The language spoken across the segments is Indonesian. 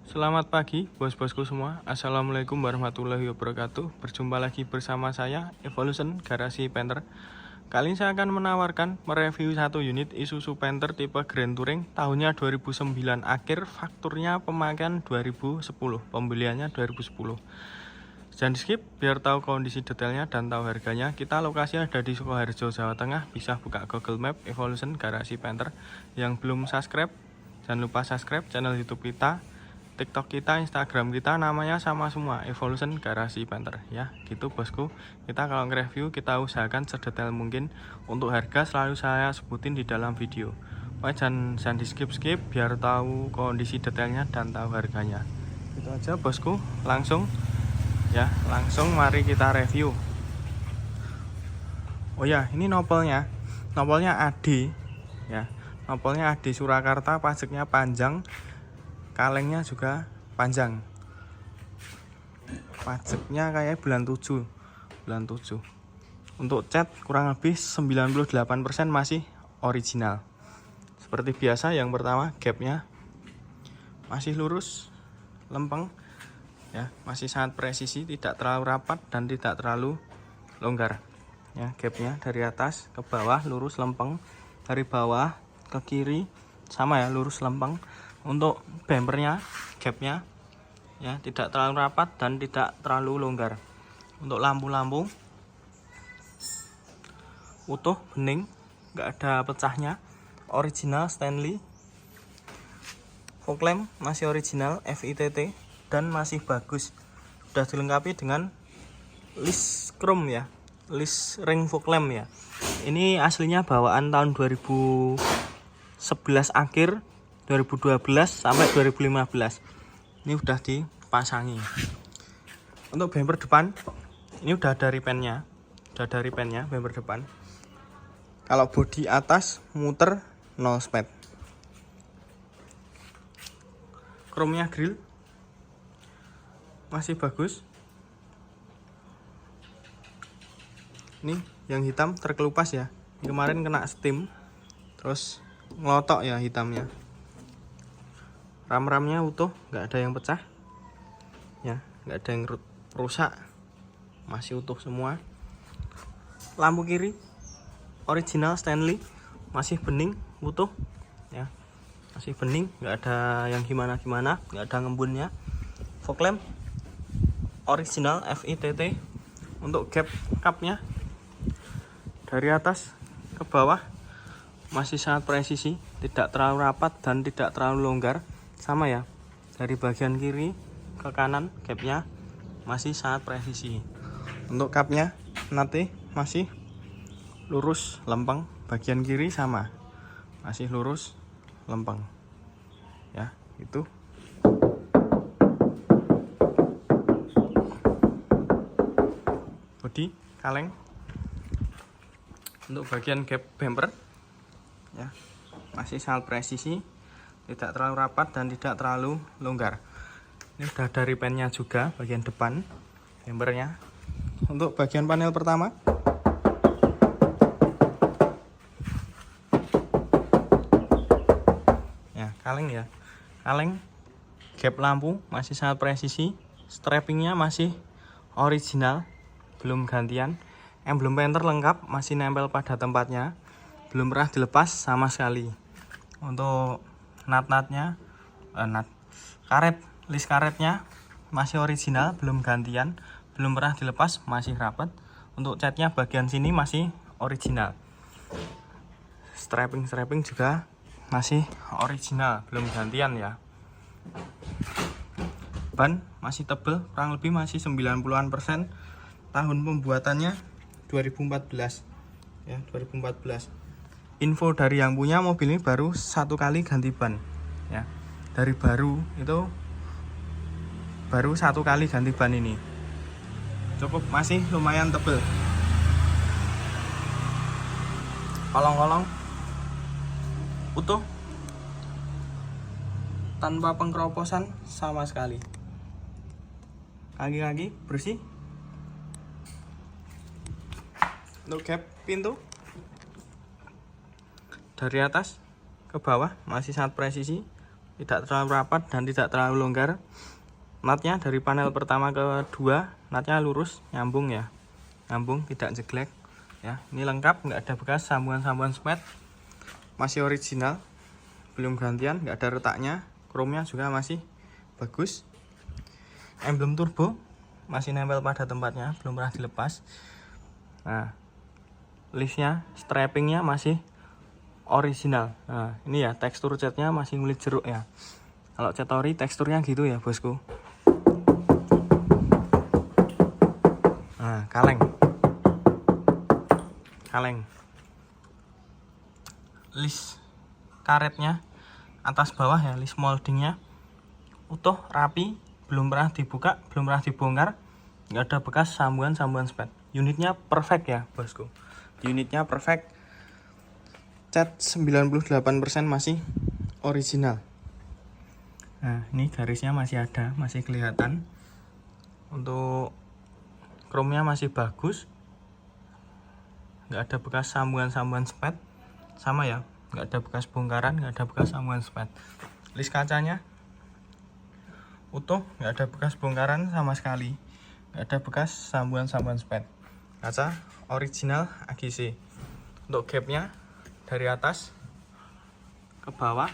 Selamat pagi bos-bosku semua. Assalamualaikum warahmatullahi wabarakatuh. Berjumpa lagi bersama saya Evolution Garasi Panther. Kali ini saya akan mereview satu unit Isuzu Panther tipe Grand Touring tahunnya 2009 akhir, fakturnya pemakaian 2010, pembeliannya 2010. Jangan di skip biar tahu kondisi detailnya dan tahu harganya. Kita lokasinya ada di Sukoharjo, Jawa Tengah. Bisa buka Google Map Evolution Garasi Panther. Yang belum subscribe, jangan lupa subscribe channel YouTube kita, TikTok kita, Instagram kita, namanya sama semua, Evolution Garasi Panther. Ya gitu bosku. Kita kalau nge-review kita usahakan sedetail mungkin. Untuk harga selalu saya sebutin di dalam video. Jangan di skip biar tahu kondisi detailnya dan tahu harganya. Itu aja bosku. Langsung mari kita review. Oh ya, ini nopelnya AD ya. Nopelnya AD Surakarta, pajaknya panjang, kalengnya juga panjang. Pajaknya kayak bulan 7. Untuk cat kurang lebih 98% masih original. Seperti biasa, yang pertama gapnya masih lurus, lempeng ya, masih sangat presisi, tidak terlalu rapat dan tidak terlalu longgar. Ya, gapnya dari atas ke bawah lurus lempeng, dari bawah ke kiri sama ya, lurus lempeng. Untuk bumpernya, gapnya ya tidak terlalu rapat dan tidak terlalu longgar. Untuk lampu-lampu utuh, bening, nggak ada pecahnya, original Stanley. Fog lamp masih original FITT dan masih bagus. Sudah dilengkapi dengan list chrome ya, list ring fog lamp ya. Ini aslinya bawaan tahun 2011 akhir, 2012 sampai 2015. Ini udah dipasangi. Untuk bumper depan, ini udah dari pennya, bumper depan. Kalau bodi atas muter no sped. Chrome-nya grill masih bagus. Ini yang hitam terkelupas ya. Ini kemarin kena steam, terus ngelotok ya hitamnya. Ram-ramnya utuh, nggak ada yang pecah ya, nggak ada yang rusak, masih utuh semua. Lampu kiri original Stanley, masih bening, utuh ya, masih bening, nggak ada yang gimana-gimana, nggak ada ngembunnya. Fog lamp original FITT. Untuk gap cupnya dari atas ke bawah masih sangat presisi, tidak terlalu rapat dan tidak terlalu longgar. Sama ya, dari bagian kiri ke kanan gapnya masih sangat presisi. Untuk cupnya nanti masih lurus lempeng, bagian kiri sama masih lurus lempeng ya. Itu bodi kaleng. Untuk bagian gap bumper ya masih sangat presisi, tidak terlalu rapat dan tidak terlalu longgar. Ini udah dari pennya juga bagian depan bumpernya. Untuk bagian panel pertama ya, kaleng gap lampu masih sangat presisi, strappingnya masih original, belum gantian. Emblem Panther lengkap, masih nempel pada tempatnya, belum pernah dilepas sama sekali. Untuk nat-natnya, list karetnya masih original, belum gantian, belum pernah dilepas, masih rapat. Untuk catnya bagian sini masih original. Strapping juga masih original, belum gantian ya. Ban masih tebel, kurang lebih masih 90-an%. Tahun pembuatannya 2014 ya, 2014. Info dari yang punya mobil ini baru 1 kali ganti ban ya. Dari baru itu baru 1 kali ganti ban, ini cukup masih lumayan tebel. Kolong-kolong utuh tanpa pengkeroposan sama sekali. Kaki-kaki bersih. Untuk gap pintu dari atas ke bawah masih sangat presisi, tidak terlalu rapat dan tidak terlalu longgar. Natnya dari panel pertama ke kedua, natnya lurus, nyambung ya, nyambung, tidak jeglek ya. Ini lengkap, nggak ada bekas sambungan-sambungan spet, masih original, belum gantian, nggak ada retaknya. Chrome-nya juga masih bagus. Emblem turbo masih nempel pada tempatnya, belum pernah dilepas. Nah, listnya, strappingnya masih original. Nah, ini ya tekstur catnya masih ngulit jeruk ya. Kalau cat ori teksturnya gitu ya bosku. Nah, kaleng. List karetnya atas bawah ya, list moldingnya utuh, rapi, belum pernah dibuka, belum pernah dibongkar, nggak ada bekas sambungan spet. Unitnya perfect ya bosku. Unitnya perfect. Cat 98% masih original. Nah, ini garisnya masih ada, masih kelihatan. Untuk chrome-nya masih bagus. Nggak ada bekas sambungan spet. Sama ya, nggak ada bekas bongkaran, nggak ada bekas sambungan spet. List kacanya utuh, nggak ada bekas bongkaran sama sekali. Nggak ada bekas sambungan spet. Kaca original AGC. Untuk gapnya dari atas ke bawah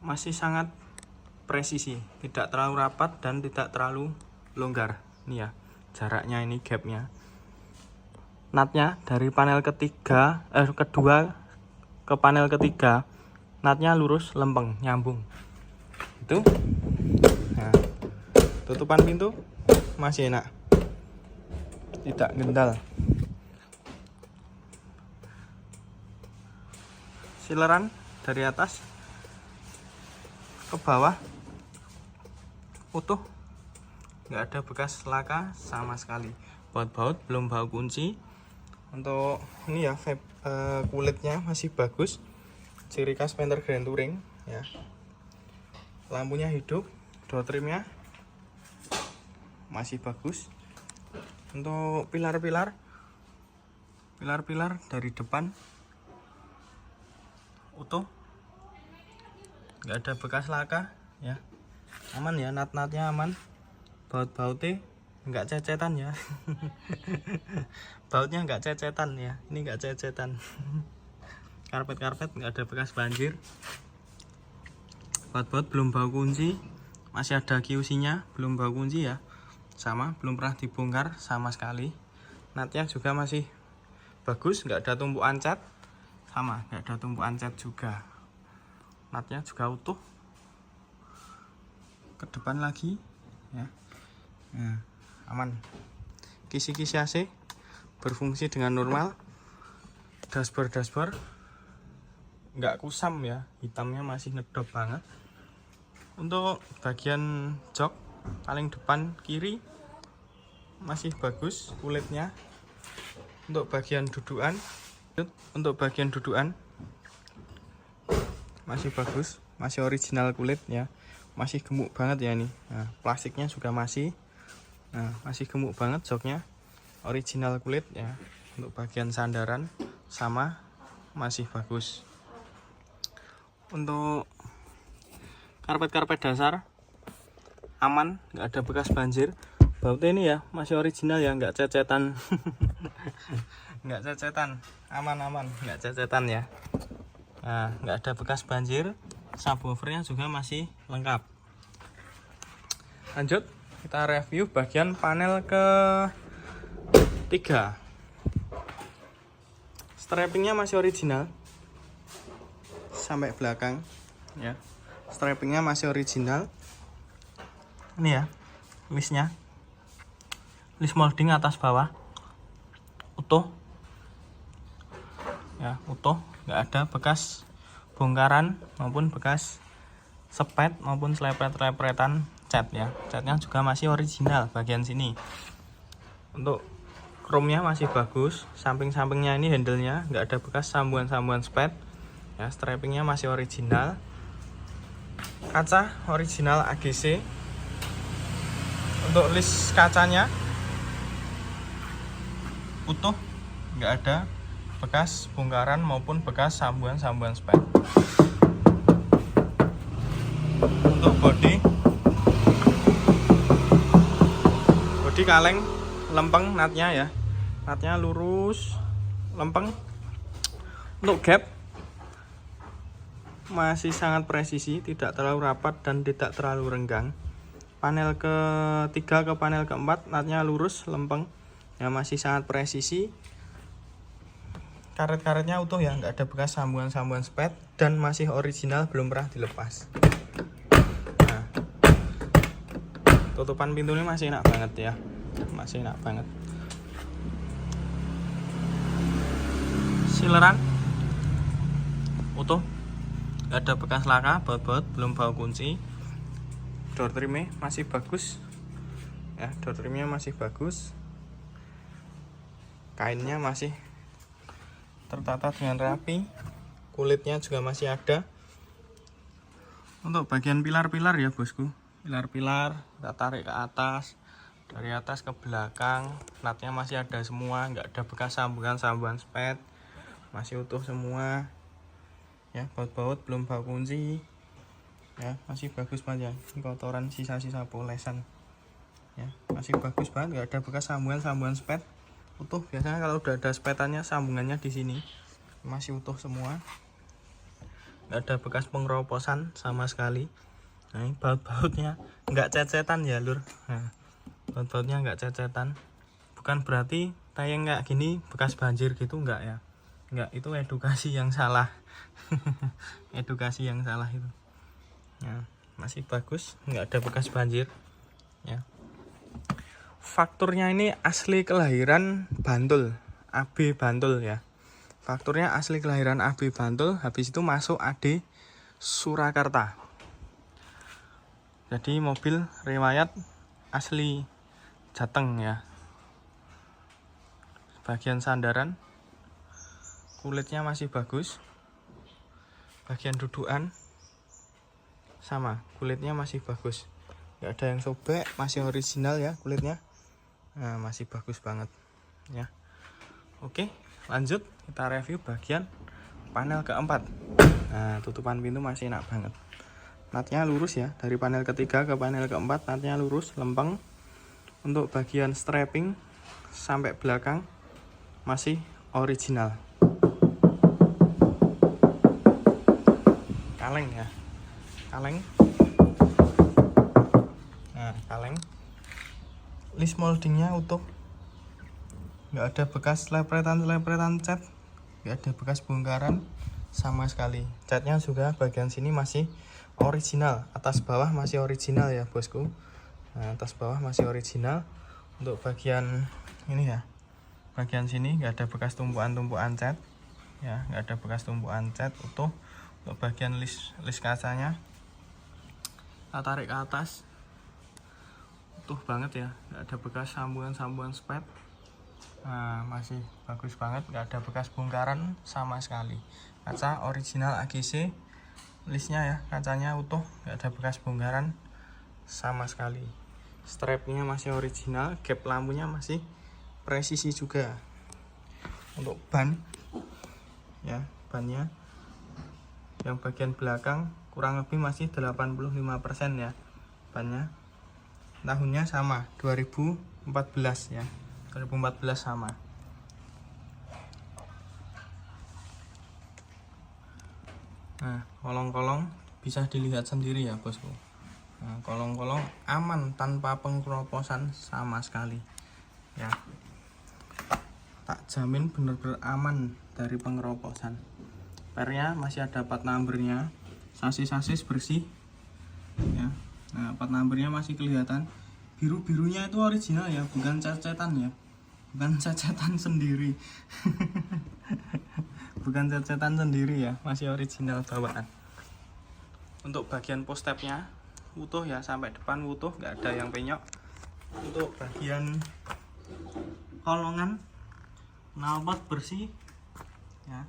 masih sangat presisi, tidak terlalu rapat dan tidak terlalu longgar. Ini ya jaraknya, ini gapnya. Natnya dari panel kedua ke panel ketiga, natnya lurus, lempeng, nyambung. Itu. Nah, tutupan pintu masih enak, tidak gendal. Sileran dari atas ke bawah utuh, nggak ada bekas laka sama sekali. Baut-baut belum bau kunci. Untuk ini ya kulitnya masih bagus, ciri khas Panther Grand Touring ya. Lampunya hidup, door trimnya masih bagus. Untuk pilar-pilar dari depan utuh, nggak ada bekas laka ya, aman ya, nat-natnya aman, baut-bautnya nggak cecetan ya. Bautnya nggak cecetan ya, ini nggak cecetan. Karpet nggak ada bekas banjir. Baut-baut belum bau kunci, masih ada QC nya, belum bau kunci ya, sama, belum pernah dibongkar sama sekali. Natnya juga masih bagus, nggak ada tumpukan cat, sama, nggak ada tumpukan cat juga. Natnya juga utuh. Ke depan lagi ya, nah, aman. Kisi-kisi AC berfungsi dengan normal. Dashboard nggak kusam ya, hitamnya masih ngedop banget. Untuk bagian jok paling depan kiri masih bagus kulitnya. Untuk bagian dudukan masih bagus, masih original kulit ya, masih gemuk banget ya ini. Nah, plastiknya juga masih, nah, masih gemuk banget, joknya original kulit ya. Untuk bagian sandaran sama, masih bagus. Untuk karpet dasar aman, nggak ada bekas banjir. Bautnya ini ya masih original ya, nggak cecetan. Nggak cecetan, aman, nggak cecetan ya. Nah, nggak ada bekas banjir. Subwoofernya juga masih lengkap. Lanjut kita review bagian panel ke 3. Strappingnya masih original sampai belakang ya. Strappingnya masih original. Ini ya listnya, list molding atas bawah utuh ya, utuh, nggak ada bekas bongkaran maupun bekas sepet maupun selepret-lepretan cat ya. Catnya juga masih original bagian sini. Untuk chrome-nya masih bagus, samping-sampingnya ini handle-nya nggak ada bekas sambungan spet ya. Strappingnya masih original. Kaca original AGC. Untuk list kacanya utuh, nggak ada bekas bongkaran maupun bekas sambungan spet. Untuk bodi kaleng, lempeng natnya ya, natnya lurus, lempeng. Untuk gap masih sangat presisi, tidak terlalu rapat dan tidak terlalu renggang. Panel ketiga ke panel keempat natnya lurus, lempeng ya, masih sangat presisi. Karet-karetnya utuh ya, nggak ada bekas sambungan-sambungan spet dan masih original, belum pernah dilepas. Nah, tutupan pintunya masih enak banget ya, masih enak banget. Sileran utuh, nggak ada bekas laka, baut-baut, belum bau kunci. Door trimnya masih bagus ya, door trimnya masih bagus, kainnya masih tertata dengan rapi, kulitnya juga masih ada. Untuk bagian pilar-pilar ya bosku, pilar-pilar kita tarik ke atas, dari atas ke belakang, natnya masih ada semua, nggak ada bekas sambungan-sambungan spet, masih utuh semua ya, baut-baut belum bau kunci ya, masih bagus banget ya. Ini kotoran sisa-sisa polesan ya, masih bagus banget, nggak ada bekas sambungan-sambungan spet, utuh. Biasanya kalau udah ada spetannya, sambungannya di sini masih utuh semua, nggak ada bekas pengeroposan sama sekali. Nah, ini baut-bautnya nggak cet-cetan ya lur. Nah, baut-bautnya nggak cet-cetan, bukan berarti tayang kayak gini bekas banjir gitu, nggak ya, nggak, itu edukasi yang salah. Edukasi yang salah itu ya, masih bagus, nggak ada bekas banjir ya. Fakturnya ini asli kelahiran Bantul, AB Bantul ya. Fakturnya asli kelahiran AB Bantul, habis itu masuk AD Surakarta. Jadi mobil riwayat asli Jateng ya. Bagian sandaran kulitnya masih bagus. Bagian dudukan sama, kulitnya masih bagus, nggak ada yang sobek, masih original ya kulitnya. Nah, masih bagus banget ya. Oke, lanjut kita review bagian panel keempat. Nah, tutupan pintu masih enak banget, natnya lurus ya, dari panel ketiga ke panel keempat natnya lurus, lempeng. Untuk bagian strapping sampai belakang masih original, kaleng ya, kaleng. Nah, kaleng, list moldingnya utuh, nggak ada bekas lepretan cat, nggak ada bekas bongkaran sama sekali. Catnya juga bagian sini masih original, atas bawah masih original ya bosku. Nah, atas bawah masih original. Untuk bagian ini ya, bagian sini nggak ada bekas tumpuan-tumpuan cat ya, nggak ada bekas tumpuan cat, utuh. Untuk bagian list kacanya kita tarik ke atas, utuh banget ya, nggak ada bekas sambungan-sambungan spet. Nah, masih bagus banget, nggak ada bekas bongkaran sama sekali. Kaca original AGC, listnya ya, kacanya utuh, nggak ada bekas bongkaran sama sekali. Strapnya masih original, gap lampunya masih presisi juga. Untuk ban ya, bannya yang bagian belakang kurang lebih masih 85% ya bannya. Tahunnya sama, 2014 ya, 2014 sama. Nah, kolong-kolong bisa dilihat sendiri ya bosku. Nah, kolong-kolong aman tanpa pengeroposan sama sekali ya, tak jamin bener-bener aman dari pengeroposan. Pernya masih ada plat numbernya, sasis bersih ya. Nah, plat numbernya masih kelihatan, biru-birunya itu original ya, bukan cat-catan ya, bukan cat-catan sendiri. Bukan cat-catan sendiri ya, masih original bawaan. Untuk bagian post stepnya utuh ya, sampai depan utuh, nggak ada yang penyok. Untuk bagian kolongan knalpot bersih ya,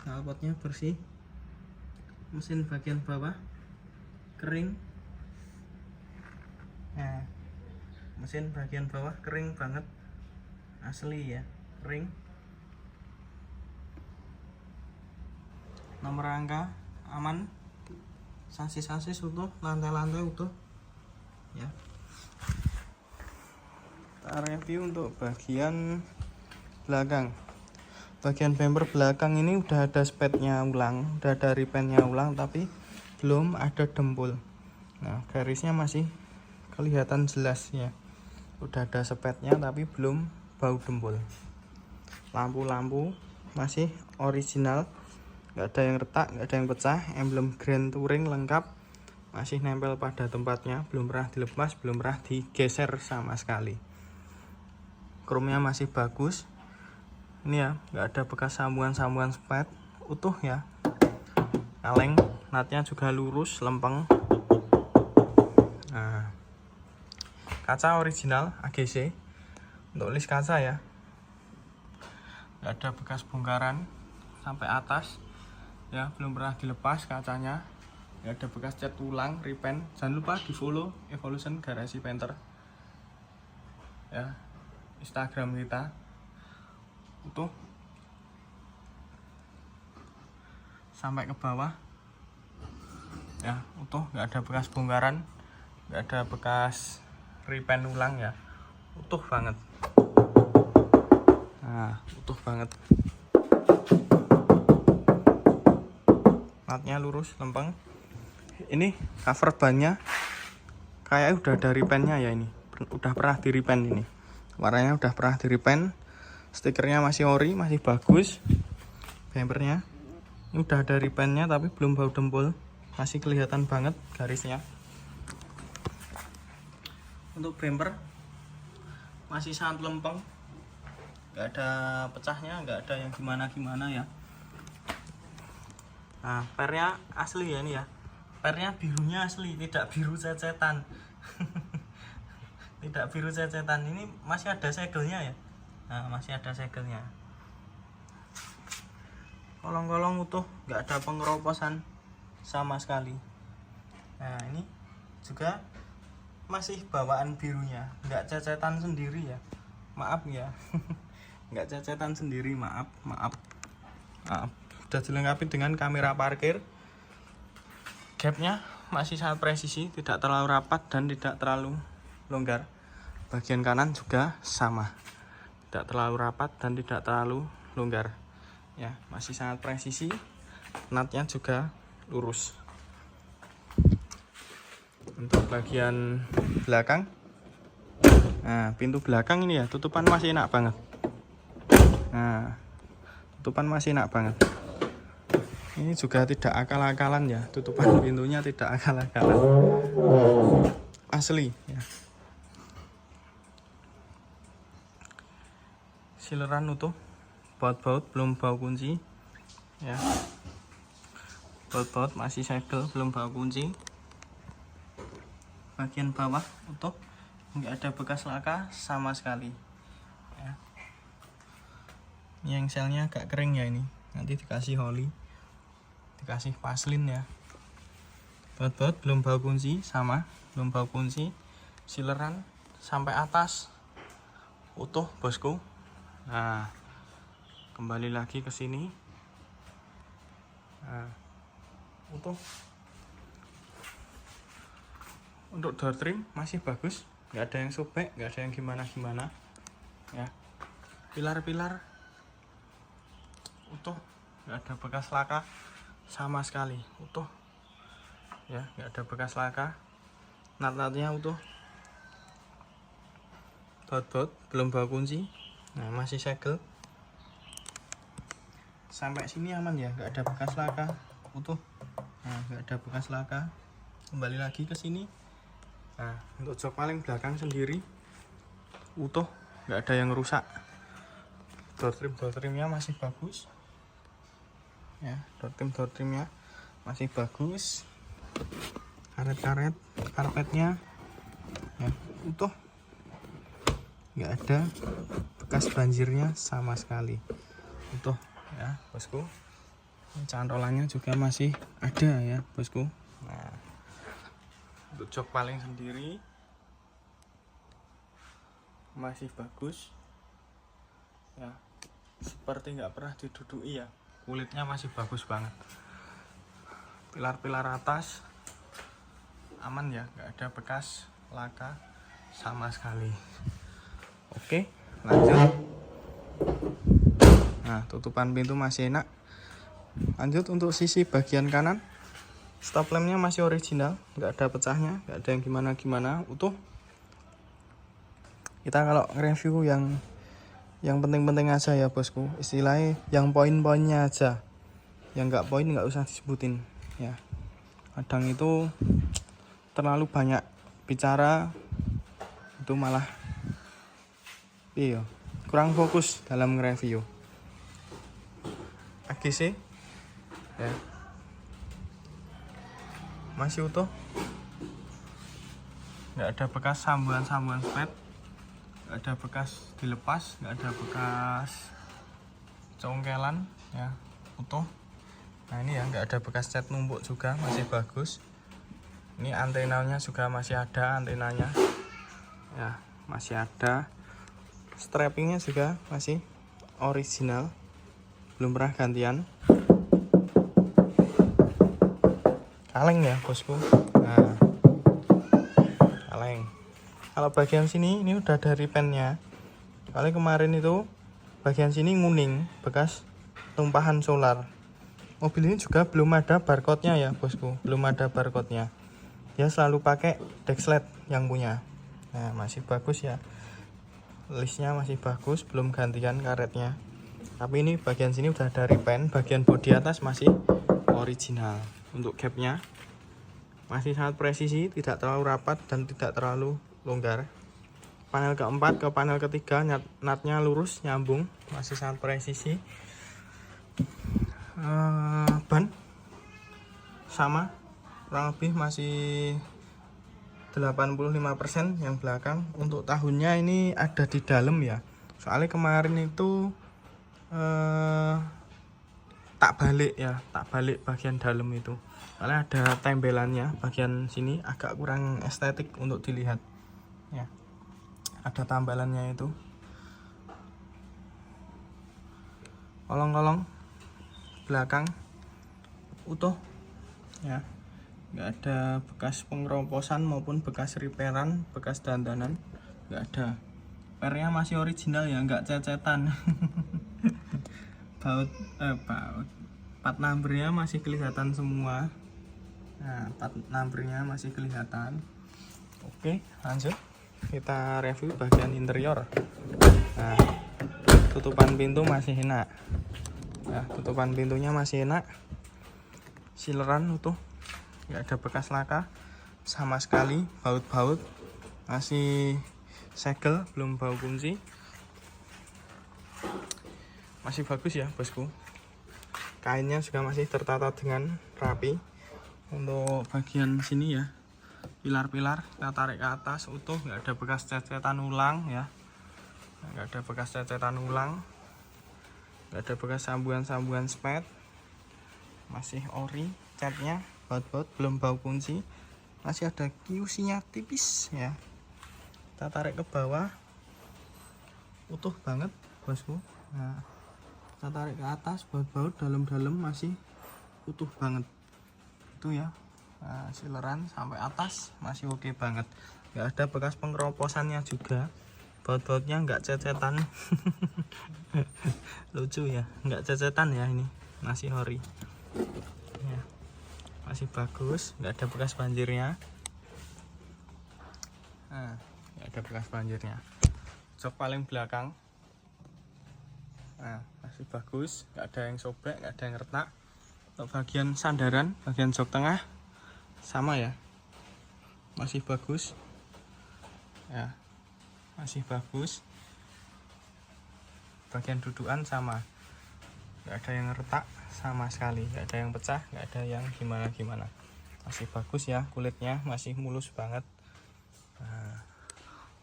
knalpotnya bersih. Mesin bagian bawah kering. Nah, mesin bagian bawah kering banget, asli ya, kering. Nomor rangka aman, sasis utuh, lantai-lantai utuh ya. Kita review untuk bagian belakang. Bagian bumper belakang ini udah ada spetnya ulang, udah ada repaintnya ulang, tapi belum ada dempul. Nah, garisnya masih kelihatan jelas ya. Udah ada spetnya tapi belum bau dempul. Lampu-lampu masih original, nggak ada yang retak, nggak ada yang pecah. Emblem Grand Touring lengkap, masih nempel pada tempatnya, belum pernah dilepas, belum pernah digeser sama sekali. Chrome-nya masih bagus. Ini ya, nggak ada bekas sambungan spet, utuh ya. Kaleng, natnya juga lurus, lempeng. Nah, kaca original AGC untuk list kaca ya. Nggak ada bekas bongkaran sampai atas ya, belum pernah dilepas kacanya. Nggak ada bekas cat ulang, repaint. Jangan lupa di follow Evolution Garasi Painter ya, Instagram kita. Utuh sampai ke bawah ya, utuh, nggak ada bekas bongkaran, nggak ada bekas repaint ulang ya, utuh banget. Nah, utuh banget, natnya lurus, lempeng. Ini cover bannya kayak udah ada repaintnya ya, ini udah pernah di repaint, ini warnanya udah pernah di repaint. Stikernya masih ori, masih bagus. Bumpernya ini udah ada repaintnya tapi belum bau dempul, masih kelihatan banget garisnya. Untuk bumper masih sangat lempeng, nggak ada pecahnya, nggak ada yang gimana ya. Nah, pernya asli ya, ini ya, pernya birunya asli, tidak biru cecetan. Tidak biru cecetan, ini masih ada segelnya ya. Nah, masih ada segelnya. Kolong-kolong utuh, nggak ada pengeroposan sama sekali. Nah, ini juga masih bawaan birunya, nggak cecetan sendiri ya, maaf ya. Nggak cecetan sendiri, maaf. Sudah dilengkapi dengan kamera parkir. Gapnya masih sangat presisi, tidak terlalu rapat dan tidak terlalu longgar. Bagian kanan juga sama, tidak terlalu rapat dan tidak terlalu longgar ya, masih sangat presisi. Natnya juga lurus. Untuk bagian belakang, nah pintu belakang ini ya, tutupan masih enak banget. Nah, tutupan masih enak banget. Ini juga tidak akal-akalan ya, tutupan pintunya tidak akal-akalan, asli ya. Sileran utuh, baut-baut belum bau kunci ya, baut-baut masih segel, belum bau kunci. Bagian bawah utuh, nggak ada bekas laka sama sekali ya. Ini engselnya agak kering ya, ini nanti dikasih oli, dikasih vaselin ya. Baut-baut belum bau kunci, sama belum bau kunci. Sileran sampai atas utuh bosku. Nah, kembali lagi ke sini. Nah, utuh. Untuk door trim masih bagus, nggak ada yang sobek, nggak ada yang gimana ya. Pilar-pilar utuh, nggak ada bekas laka sama sekali, utuh ya, nggak ada bekas laka. Nat-natnya utuh. Baut-baut belum bau kunci. Nah, masih segel. Sampai sini aman ya, nggak ada bekas laka, utuh. Nah, nggak ada bekas laka. Kembali lagi ke sini. Nah, untuk jok paling belakang sendiri utuh, nggak ada yang rusak. Door trimnya masih bagus ya, door trimnya masih bagus. Karet karpetnya ya, utuh, nggak ada bekas banjirnya sama sekali, utuh ya bosku. Cantolannya juga masih ada ya bosku. Nah, untuk jok paling sendiri masih bagus ya, seperti nggak pernah diduduki ya, kulitnya masih bagus banget. Pilar-pilar atas aman ya, nggak ada bekas laka sama sekali. Oke, lanjut. Nah, tutupan pintu masih enak. Lanjut untuk sisi bagian kanan, stop lampnya masih original, nggak ada pecahnya, nggak ada yang gimana-gimana, utuh. Kita kalau review yang penting-penting aja ya bosku, istilahnya yang poin-poinnya aja, yang nggak poin nggak usah disebutin ya. Kadang itu terlalu banyak bicara, itu malah iya kurang fokus dalam nge-review. AGC ya masih utuh, nggak ada bekas sambuan-sambuan spet, nggak ada bekas dilepas, nggak ada bekas congkelan ya, utuh. Nah ini ya, nggak ada bekas cat numpuk juga, masih bagus. Ini antenanya juga masih ada, antenanya ya masih ada. Strappingnya juga masih original, belum pernah gantian. Kaleng ya bosku. Nah, kaleng. Kalau bagian sini ini udah ada repaintnya. Kali kemarin itu bagian sini nguning, bekas tumpahan solar. Mobil ini juga belum ada barcode-nya ya bosku, belum ada barcode-nya. Dia selalu pakai Dexlet yang punya. Nah masih bagus ya, listnya masih bagus, belum gantian karetnya. Tapi ini bagian sini udah ada repaint, bagian bodi atas masih original. Untuk gapnya masih sangat presisi, tidak terlalu rapat dan tidak terlalu longgar. Panel keempat ke panel ketiga natnya lurus nyambung, masih sangat presisi. Ban sama, kurang lebih masih 85% yang belakang. Untuk tahunnya ini ada di dalam ya, soalnya kemarin itu tak balik bagian dalam itu, soalnya ada tembelannya. Bagian sini agak kurang estetik untuk dilihat ya, ada tambalannya itu. Kolong-kolong belakang utuh ya, nggak ada bekas pengeroposan maupun bekas repairan, bekas dandanan, nggak ada. Pernya masih original ya, nggak cecetan. Part numbernya masih kelihatan semua. Nah, part numbernya masih kelihatan. Oke, lanjut kita review bagian interior. Nah, tutupan pintu masih enak. Nah, tutupan pintunya masih enak, sileran utuh, nggak ada bekas laka sama sekali. Baut-baut masih segel, belum bau kunci, masih bagus ya bosku. Kainnya juga masih tertata dengan rapi. Untuk bagian sini ya, pilar-pilar kita tarik ke atas utuh, nggak ada bekas cecetan ulang ya, nggak ada bekas cecetan ulang, nggak ada bekas sambuan-sambuan spet, masih ori catnya. Baut-baut belum bau kunci, masih ada QC nya tipis ya. Kita tarik ke bawah utuh banget bosku. Nah, kita tarik ke atas, baut-baut dalam-dalam masih utuh banget itu ya. Nah, sileran sampai atas masih oke banget, nggak ada bekas pengeroposannya juga. Baut-bautnya nggak cecetan. Lucu ya, nggak cecetan ya, ini masih ori ya, masih bagus, nggak ada bekas banjirnya. Nah, nggak ada bekas banjirnya. Jok paling belakang nah masih bagus, nggak ada yang sobek, nggak ada yang retak. Untuk bagian sandaran, bagian jok tengah sama ya, masih bagus ya, masih bagus. Bagian dudukan sama, nggak ada yang retak sama sekali, nggak ada yang pecah, nggak ada yang gimana-gimana, masih bagus ya. Kulitnya masih mulus banget. Nah,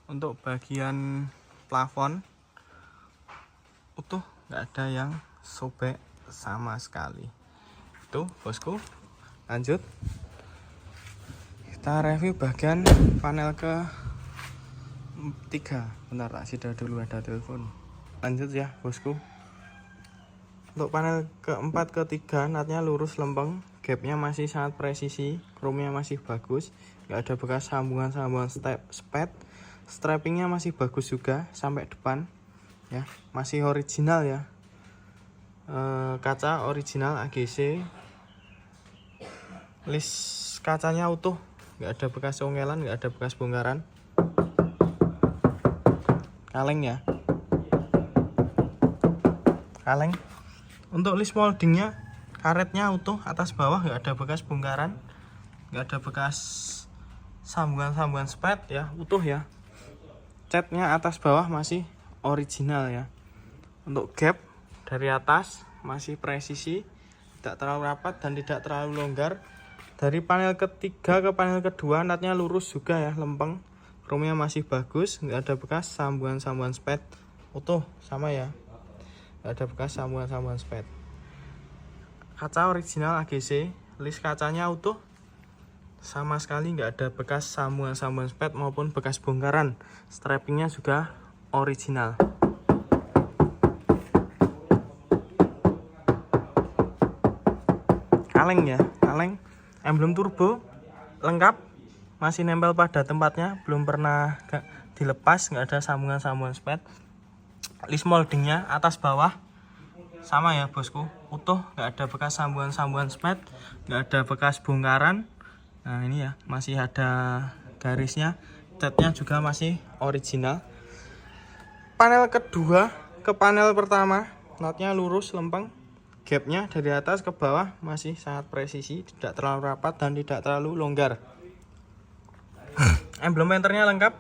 untuk bagian plafon utuh, nggak ada yang sobek sama sekali. Itu bosku. Lanjut kita review bagian panel ke 3. Bentar, tak sida dulu, ada telepon. Lanjut ya bosku. Untuk panel keempat ketiga natnya lurus lempeng, gapnya masih sangat presisi, chrome-nya masih bagus, nggak ada bekas sambungan-sambungan spet. Strappingnya masih bagus juga sampai depan ya, masih original ya. Kaca original AGC, list kacanya utuh, nggak ada bekas ongelan, nggak ada bekas bongkaran. Kaleng ya, kaleng. Untuk list moldingnya, karetnya utuh atas bawah, nggak ada bekas bongkaran, nggak ada bekas sambungan-sambungan spet ya, utuh ya. Catnya atas bawah masih original ya. Untuk gap dari atas masih presisi, tidak terlalu rapat dan tidak terlalu longgar. Dari panel ketiga ke panel kedua natnya lurus juga ya, lempeng. Chrome-nya masih bagus, nggak ada bekas sambungan-sambungan spet, utuh sama ya, nggak ada bekas sambungan-sambungan spet. Kaca original AGC, list kacanya utuh, sama sekali nggak ada bekas sambungan-sambungan spet maupun bekas bongkaran. Strappingnya juga original. Kaleng ya, kaleng. Emblem turbo lengkap, masih nempel pada tempatnya, belum pernah dilepas, nggak ada sambungan-sambungan spet. List moldingnya atas bawah sama ya bosku, utuh, nggak ada bekas sambungan-sambungan spet, nggak ada bekas bongkaran. Nah ini ya, masih ada garisnya, catnya juga masih original. Panel kedua ke panel pertama, natnya lurus lempeng. Gapnya dari atas ke bawah masih sangat presisi, tidak terlalu rapat dan tidak terlalu longgar. Emblem penternya lengkap,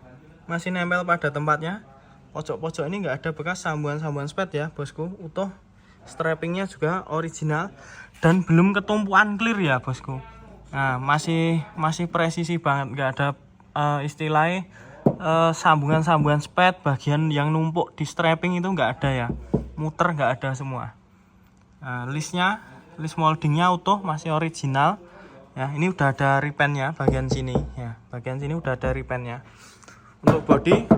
masih nempel pada tempatnya. Pojok-pojok ini nggak ada bekas sambungan-sambungan spet ya bosku, utuh. Strappingnya juga original dan belum ketumpuan clear ya bosku. Nah masih presisi banget, nggak ada istilahnya sambungan-sambungan spet bagian yang numpuk di strapping itu nggak ada ya, muter nggak ada semua. Nah, list moldingnya utuh, masih original ya. Ini udah ada repaintnya bagian sini ya, bagian sini udah ada repaintnya. Untuk body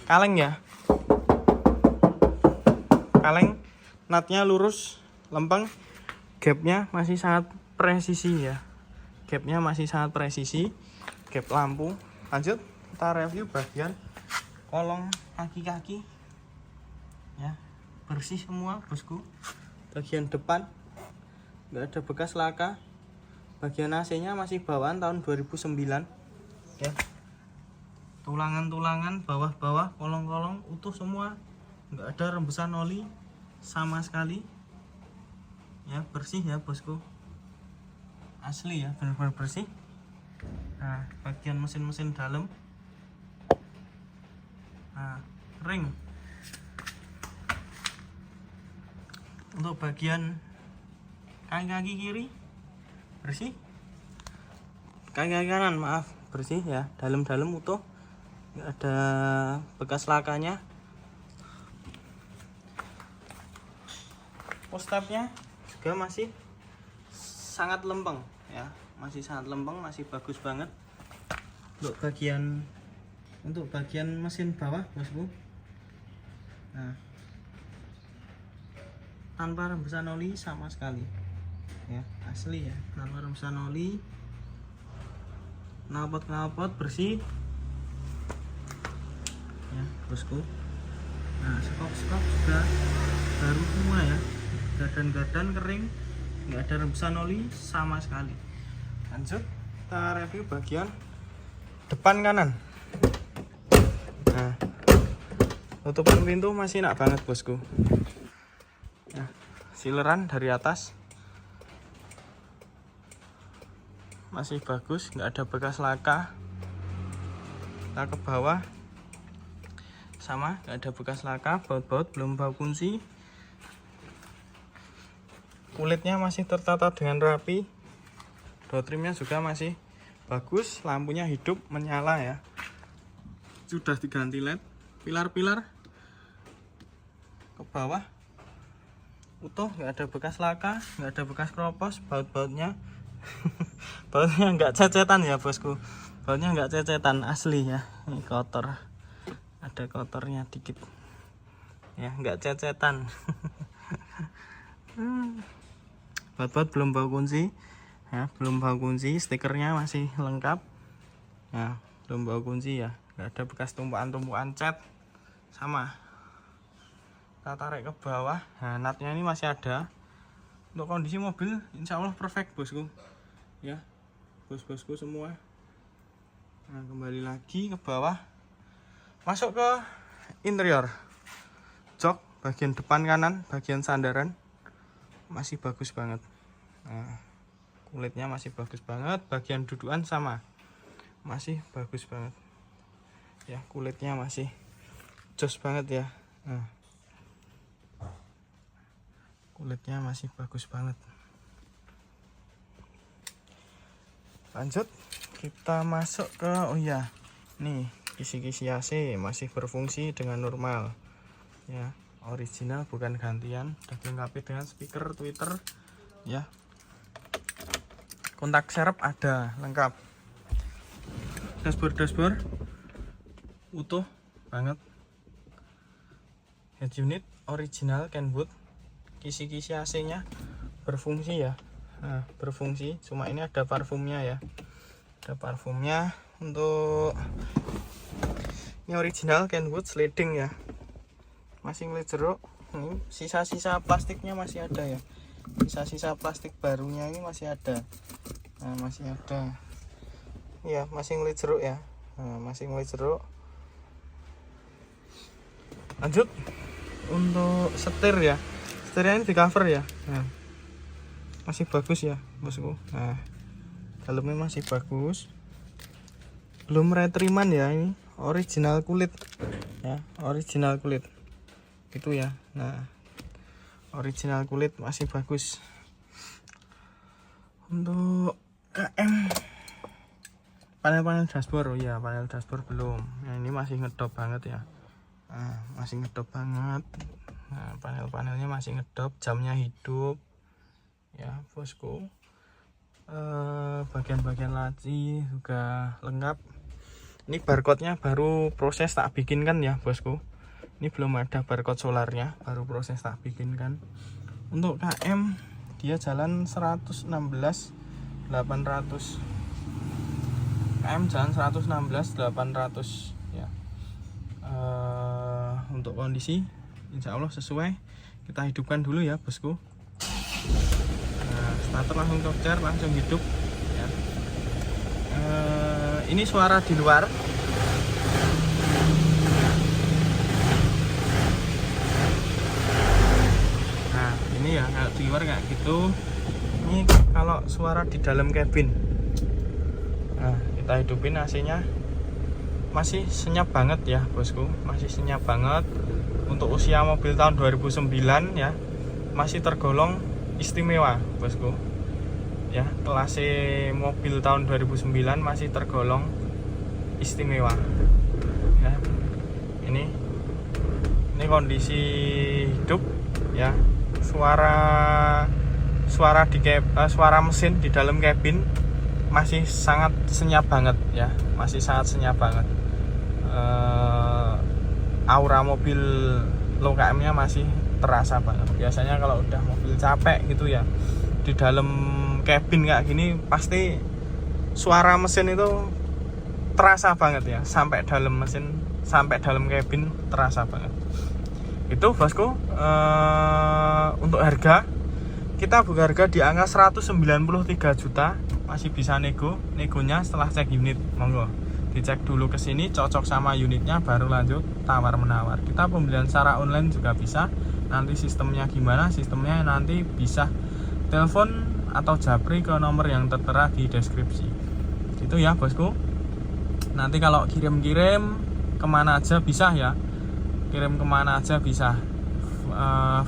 kaleng ya, kaleng, natnya lurus lempeng. Gapnya masih sangat presisi ya, gapnya masih sangat presisi. Gap lampu. Lanjut kita review bagian kolong kaki-kaki ya, bersih semua bosku. Bagian depan nggak ada bekas laka. Bagian AC nya masih bawaan tahun 2009 ya. Tulangan-tulangan, bawah-bawah, kolong-kolong utuh semua, nggak ada rembesan oli sama sekali ya, bersih ya bosku, asli ya, benar-benar bersih. Nah bagian mesin dalam, nah ring. Untuk bagian kaki-kaki kiri bersih, kaki-kaki kanan maaf bersih ya, dalam-dalam utuh, nggak ada bekas lakanya. Postapnya juga masih sangat lempeng ya, masih sangat lempeng, masih bagus banget. Untuk bagian mesin bawah bosku, nah tanpa rembesan oli sama sekali ya, asli ya, tanpa rembesan oli. Knalpot bersih ya bosku. Nah skok juga baru semua ya, gadan kering, nggak ada rembesan oli sama sekali. Lanjut kita review bagian depan kanan. Nah tutupan pintu masih enak banget bosku. Nah, sileran dari atas masih bagus, nggak ada bekas laka. Kita ke bawah sama, nggak ada bekas laka, baut-baut belum bau kunci. Kulitnya masih tertata dengan rapi. Door trimnya juga masih bagus, lampunya hidup menyala ya, sudah diganti LED. Pilar-pilar ke bawah utuh, nggak ada bekas laka, nggak ada bekas keropos. Baut-bautnya bautnya nggak cecetan ya bosku, bautnya nggak cecetan, asli ya. Ini kotor, ada kotornya dikit ya, nggak cecetan. Baut-baut belum bawa kunci ya, belum bawa kunci, stikernya masih lengkap ya, belum bawa kunci ya, nggak ada bekas tumpuan-tumpuan cat. Sama kita tarik ke bawah, nah natnya ini masih ada. Untuk kondisi mobil insya Allah perfect bosku ya, bos-bosku semua. Nah kembali lagi ke bawah, masuk ke interior. Jok bagian depan kanan, bagian sandaran masih bagus banget. Nah, kulitnya masih bagus banget, bagian dudukan sama masih bagus banget ya, kulitnya masih jos banget ya. Nah, kulitnya masih bagus banget. Lanjut kita masuk ke, oh ya nih, kisi-kisi AC masih berfungsi dengan normal ya, original bukan gantian, udah dilengkapi dengan speaker Twitter ya, kontak serep ada lengkap, dashboard utuh banget, head unit original Kenwood, kisi-kisi AC nya berfungsi ya. Nah, berfungsi, cuma ini ada parfumnya ya, ada parfumnya. Untuk ini original Kenwood sliding ya, masih ngeliat jeruk. Ini sisa-sisa plastiknya masih ada ya, sisa-sisa plastik barunya ini masih ada. Nah masih ada ya, masih ngeliat jeruk ya. Nah, masih ngeliat jeruk. Lanjut untuk setir ya, setirnya ini di cover ya. Nah, masih bagus ya bosku. Nah dalamnya masih bagus, belum retriman ya, ini original kulit ya, original kulit itu ya. Nah original kulit masih bagus. Untuk KM panel dashboard, oh iya panel dashboard belum. Nah, ini masih ngedop banget ya. Nah, masih ngedop banget. Nah, panel-panelnya masih ngedop, jamnya hidup ya bosku. Bagian-bagian laci juga lengkap. Ini barcode-nya baru proses tak bikinkan ya bosku. Ini belum ada barcode solarnya, baru proses tak bikinkan. Untuk KM dia jalan 116 800. KM jalan 116 800 ya. Untuk kondisi insya Allah sesuai. Kita hidupkan dulu ya bosku. Nah, starter langsung torcer, langsung hidup ya. Ini suara di luar. Nah ini ya, kalau di luar kayak gitu. Ini kalau suara di dalam kabin. Nah kita hidupin AC nya, masih senyap banget ya bosku, masih senyap banget. Untuk usia mobil tahun 2009 ya, masih tergolong istimewa bosku ya. Kelas mobil tahun 2009 masih tergolong istimewa ya. Ini kondisi hidup ya. Suara mesin di dalam kabin masih sangat senyap banget ya, masih sangat senyap banget. Aura mobil low KM nya masih terasa banget. Biasanya kalau udah mobil capek gitu ya, di dalam kabin kayak gini pasti suara mesin itu terasa banget ya, sampai dalam mesin, sampai dalam kabin terasa banget. Itu bosku. Untuk harga kita buka harga di angka 193 juta, masih bisa negonya setelah cek unit. Monggo dicek dulu ke sini, cocok sama unitnya baru lanjut tawar menawar. Kita pembelian secara online juga bisa. Nanti sistemnya gimana? Sistemnya nanti bisa telepon atau japri ke nomor yang tertera di deskripsi. Itu ya bosku. Nanti kalau kirim-kirim kemana aja bisa ya, kirim kemana aja bisa.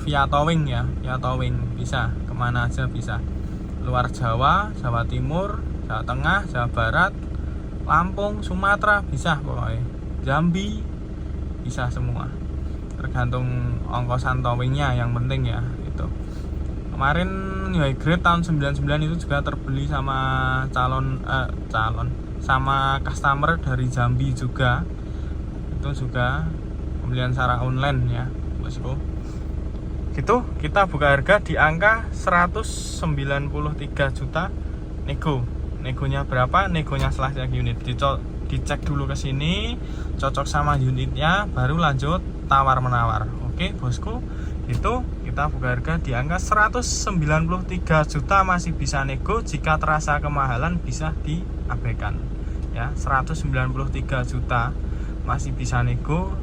Via towing ya, via towing bisa kemana aja bisa. Luar Jawa, Jawa Timur, Jawa Tengah, Jawa Barat, Lampung, Sumatera bisa pokoknya. Jambi bisa semua. Tergantung ongkosan towingnya yang penting ya itu. Kemarin Highgrade tahun 99 itu juga terbeli sama calon sama customer dari Jambi juga. Itu juga pembelian secara online ya bosku. gitu kita buka harga di angka 193 juta negonya berapa, negonya setelah cek unit, dicek dulu ke sini cocok sama unitnya baru lanjut tawar menawar. Oke bosku, itu kita buka harga di angka 193 juta, masih bisa nego, jika terasa kemahalan bisa diabaikan ya. 193 juta masih bisa nego,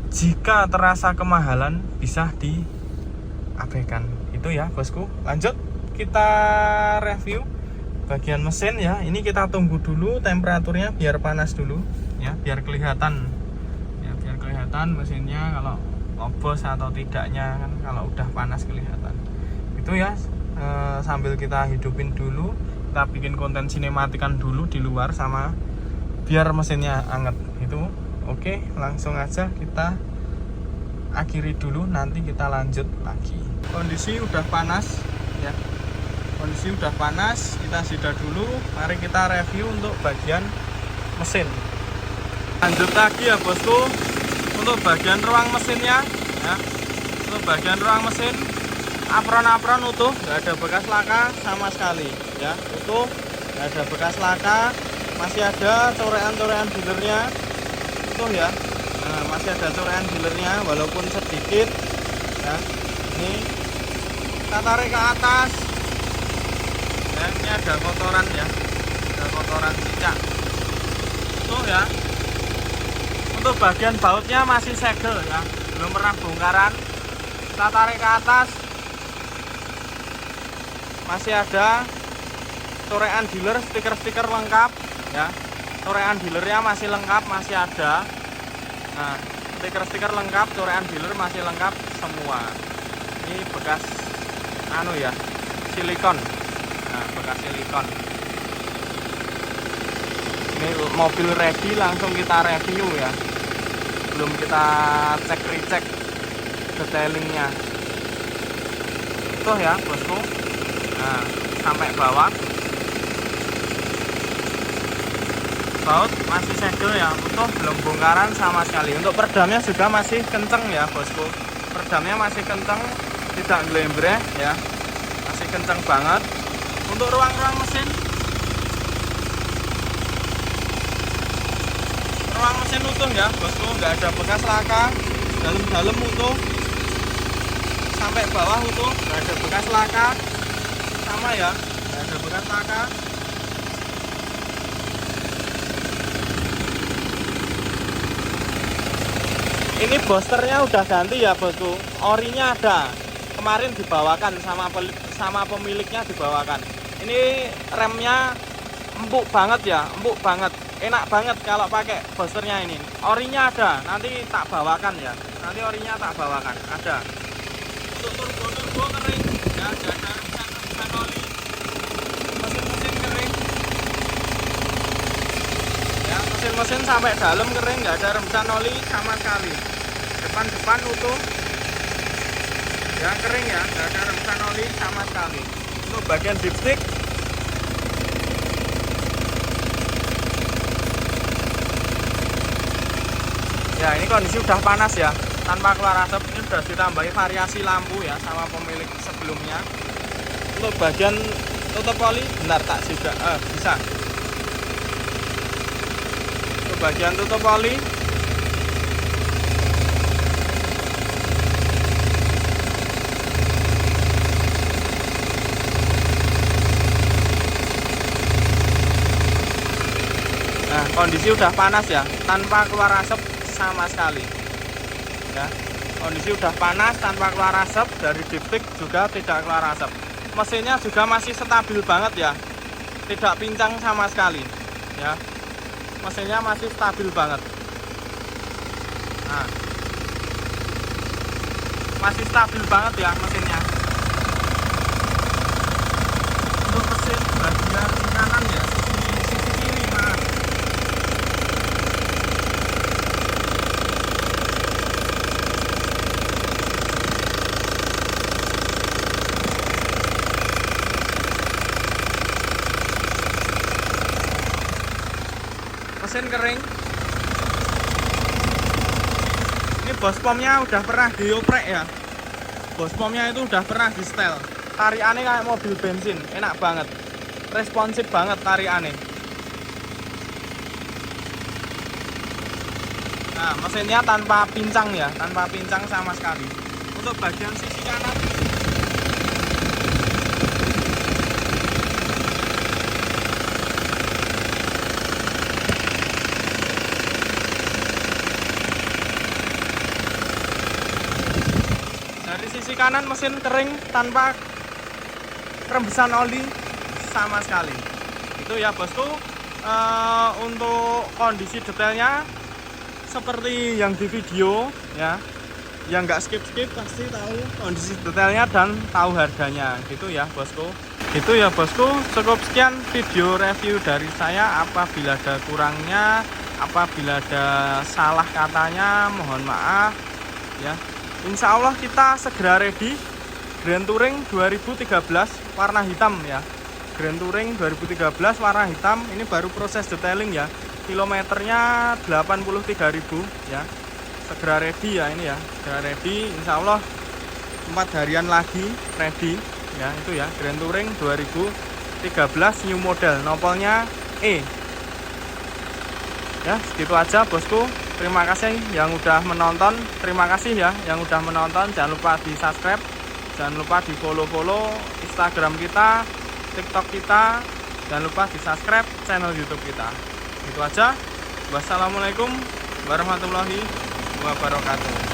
jika terasa kemahalan bisa diabaikan. Itu ya bosku. Lanjut kita review bagian mesin ya. Ini kita tunggu dulu temperaturnya biar panas dulu ya, biar kelihatan ya, biar kelihatan mesinnya kalau lobos atau tidaknya kan, kalau udah panas kelihatan itu ya. Sambil kita hidupin dulu, kita bikin konten sinematikan dulu di luar sama biar mesinnya anget itu. Oke, langsung aja kita akhiri dulu, nanti kita lanjut lagi. Kondisi udah panas ya, kondisi udah panas, kita jeda dulu. Mari kita review untuk bagian mesin. Lanjut lagi ya bosku, untuk bagian ruang mesinnya ya. Untuk bagian ruang mesin, apron-apron utuh, nggak ada bekas laka sama sekali ya, utuh, nggak ada bekas laka. Masih ada corean-corean dealernya utuh ya. Nah, masih ada corean dealernya walaupun sedikit ya. Ini kita tarik ke atas ya, ini ada kotoran ya, ada kotoran cicak tuh ya. Untuk bagian bautnya masih segel ya, belum pernah bongkaran. Kita tarik ke atas, masih ada corean dealer, stiker-stiker lengkap ya. Corean dealernya masih lengkap, masih ada. Nah, stiker-stiker lengkap, corean dealer masih lengkap semua. Ini bekas anu ya, silikon. Nah, bekas silikon. Ini mobil ready, langsung kita review ya. Belum kita cek-recek detailingnya. Tuh ya bosku. Nah, sampai bawah. Baut masih segel ya, utuh, belum bongkaran sama sekali. Untuk peredamnya juga masih kenceng ya bosku. Peredamnya masih kenceng, tidak glembreh ya, masih kenceng banget. Untuk ruang-ruang mesin, ruang mesin utuh ya bosku, nggak ada bekas laka, dalam-dalam utuh, sampai bawah utuh, nggak ada bekas laka sama ya, nggak ada bekas laka. Ini boosternya udah ganti ya bosku, orinya ada, kemarin dibawakan sama pemiliknya dibawakan. Ini remnya empuk banget ya, empuk banget, enak banget kalau pakai boosternya ini. Orinya ada, nanti tak bawakan ya, nanti orinya tak bawakan, ada. Untuk turbo kering ya, ada remsan oli, mesin kering ya, mesin sampai dalam kering, nggak ada remsan oli sama sekali. Depan utuh ya, kering ya, nggak ada remsan oli sama sekali. Untuk bagian dipstick ya, ini kondisi udah panas ya, tanpa keluar asap. Ini sudah ditambahi variasi lampu ya sama pemilik sebelumnya. Untuk bagian tutup oli, benar tak juga bisa. Untuk bagian tutup oli nah, kondisi udah panas ya, tanpa keluar asap sama sekali ya. Kondisi udah panas tanpa keluar asap, dari dipstick juga tidak keluar asap. Mesinnya juga masih stabil banget ya, tidak pincang sama sekali ya. Mesinnya masih stabil banget. Nah, masih stabil banget ya mesinnya. Untuk mesin bagian kanan ya, sisi kiri maaf. Mesin kering. Ini bos pomnya udah pernah dioprek ya, bos pomnya itu udah pernah di setel. Tarikannya kayak mobil bensin, enak banget, responsif banget tarikannya. Nah, mesinnya tanpa pincang ya, tanpa pincang sama sekali. Untuk bagian sisi kanan, dari sisi kanan mesin kering tanpa rembesan oli sama sekali. Itu ya bosku. Untuk kondisi detailnya seperti yang di video ya, yang nggak skip pasti tahu kondisi detailnya dan tahu harganya gitu ya bosku. Itu ya bosku, cukup sekian video review dari saya. Apabila ada kurangnya, apabila ada salah katanya, mohon maaf ya. Insya Allah kita segera ready Grand Touring 2013 warna hitam ya. Grand Touring 2013 warna hitam, ini baru proses detailing ya. Kilometernya 83.000 ya. Segera ready ya, ini ya, segera ready. Insya Allah 4 harian lagi ready ya. Itu ya, Grand Touring 2013 new model, nopolnya E ya. Segitu aja bosku, terima kasih yang udah menonton. Terima kasih ya yang udah menonton. Jangan lupa di subscribe, jangan lupa di follow Instagram kita, TikTok kita, jangan lupa di subscribe channel YouTube kita. Itu aja. Wassalamualaikum warahmatullahi wabarakatuh.